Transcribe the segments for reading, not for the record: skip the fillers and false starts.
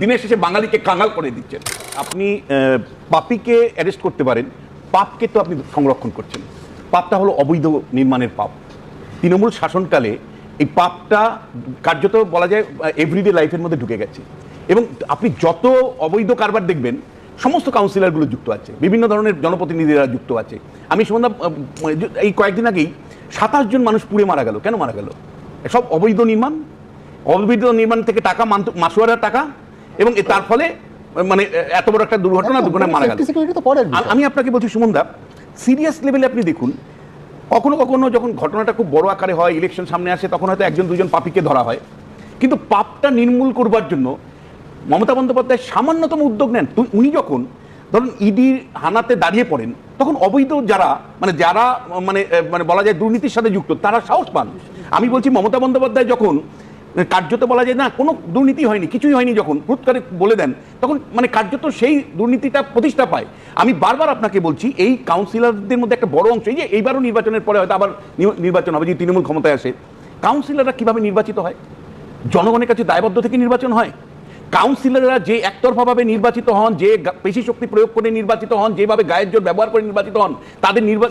দিনের শেষে বাঙালিকে কাঙাল করে দিচ্ছেন। আপনি পাপীকে অ্যারেস্ট করতে পারেন, পাপকে তো আপনি সংরক্ষণ করছেন। পাপটা হলো অবৈধ নির্মাণের পাপ। তৃণমূল শাসনকালে এই পাপটা কার্যত বলা যায় এভরিডে লাইফের মধ্যে ঢুকে গেছে, এবং আপনি যত অবৈধ কারবার দেখবেন সমস্ত কাউন্সিলরগুলো যুক্ত আছে, বিভিন্ন ধরনের জনপ্রতিনিধিরা যুক্ত আছে। আমি সুমন্দা এই কয়েকদিন আগেই 27 জন মানুষ পুড়ে মারা গেল। কেন মারা গেল? সব অবৈধ নির্মাণ। অবৈধ নির্মাণ থেকে টাকা, মাসুয়ারার টাকা, এবং তার ফলে মানে এত বড় একটা দুর্ঘটনায় মারা গেল। আমি আপনাকে বলছি সুমন্দা, সিরিয়াস লেভেলে আপনি দেখুন, কখনো কখনো যখন ঘটনাটা খুব বড় আকারে হয়, ইলেকশন সামনে আসে, তখন হয়তো একজন দুজন পাপীকে ধরা হয়, কিন্তু পাপটা নির্মূল করবার জন্য মমতা বন্দ্যোপাধ্যায় সামান্যতম উদ্যোগ নেন। উনি যখন ধরুন ইডির হানাতে দাঁড়িয়ে পড়েন, তখন অবৈধ যারা মানে বলা যায় দুর্নীতির সাথে যুক্ত, তারা সাহস পান। আমি বলছি মমতা বন্দ্যোপাধ্যায় যখন কার্যত বলা যায় না কোনো দুর্নীতি হয়নি, কিছুই হয়নি, যখন হুট করে বলে দেন, তখন মানে কার্যত সেই দুর্নীতিটা প্রতিষ্ঠা পায়। আমি বারবার আপনাকে বলছি, এই কাউন্সিলরদের মধ্যে একটা বড় অংশ, এই যে এইবারও নির্বাচনের পরে হয়তো আবার নির্বাচন হবে, যদি তৃণমূল ক্ষমতায় আসে, কাউন্সিলররা কিভাবে নির্বাচিত হয়? জনগণের কাছে দায়বদ্ধ থেকে নির্বাচন হয়। কাউন্সিলররা যে একতরফাভাবে নির্বাচিত হন, যে পেশি শক্তি প্রয়োগ করে নির্বাচিত হন, যেভাবে গায়ের জোর ব্যবহার করে নির্বাচিত হন,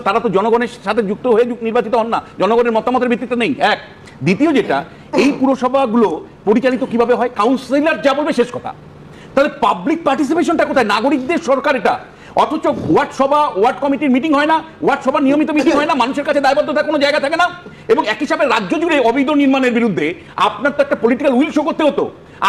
তারা তো জনগণের সাথে যুক্ত হয়ে নির্বাচিত হন না, জনগণের মতামতের ভিত্তিতে নেই। এক, দ্বিতীয় যেটা, এই পুরসভাগুলো পরিচালিত কিভাবে হয়? কাউন্সিলর যা বলবে শেষ কথা। তাহলে পাবলিক পার্টিসিপেশনটা কোথায়? নাগরিকদের সরকার এটা, অথচ ওয়ার্ড সভা, ওয়ার্ড কমিটির মিটিং হয় না, ওয়ার্ড সভার নিয়মিত মিটিং হয় না, মানুষের কাছে দায়বদ্ধতার কোনো জায়গা থাকে না। এবং একই সাথে রাজ্য জুড়ে অবৈধ নির্মাণের বিরুদ্ধে আপনার তো একটা পলিটিক্যাল উইল শো করতে হতো।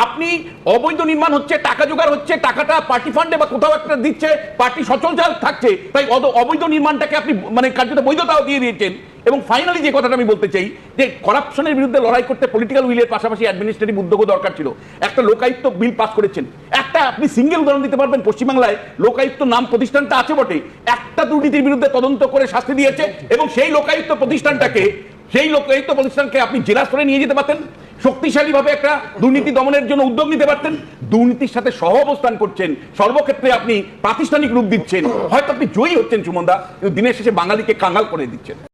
আপনি অবৈধ নির্মাণ হচ্ছে, টাকা জোগাড় হচ্ছে, টাকাটা পার্টি ফান্ডে বা কোথাও একটা দিচ্ছে, পার্টি সচল থাকছে, তাই অবৈধ নির্মাণটাকে আপনি মানে কার্যত বৈধতাও দিয়ে দিয়েছেন। এবং ফাইনালি যে কথাটা আমি বলতে চাই, যে করাপশনের বিরুদ্ধে লড়াই করতে পলিটিক্যাল উইলের পাশাপাশি অ্যাডমিনিস্ট্রেটিভ উদ্যোগও দরকার ছিল। একটা লোকায়ুক্ত বিল পাস করেছেন, একটা আপনি সিঙ্গেল উদাহরণ দিতে পারবেন? পশ্চিমবাংলায় লোকায়ুক্ত নাম প্রতিষ্ঠানটা আছে বটে, একটা দুর্নীতির বিরুদ্ধে তদন্ত করে শাস্তি দিয়েছে, এবং সেই লোকায়ুক্ত প্রতিষ্ঠানকে আপনি জেলা স্তরে নিয়ে যেতে পারতেন, শক্তিশালীভাবে একটা দুর্নীতি দমনের জন্য উদ্যোগ নিতে পারতেন। দুর্নীতির সাথে সহ অবস্থান করছেন, সর্বক্ষেত্রে আপনি প্রাতিষ্ঠানিক রূপ দিচ্ছেন, হয়তো আপনি জয়ী হচ্ছেন সুমন্দা, কিন্তু দিনের শেষে বাঙালিকে কাঙাল করে দিচ্ছেন।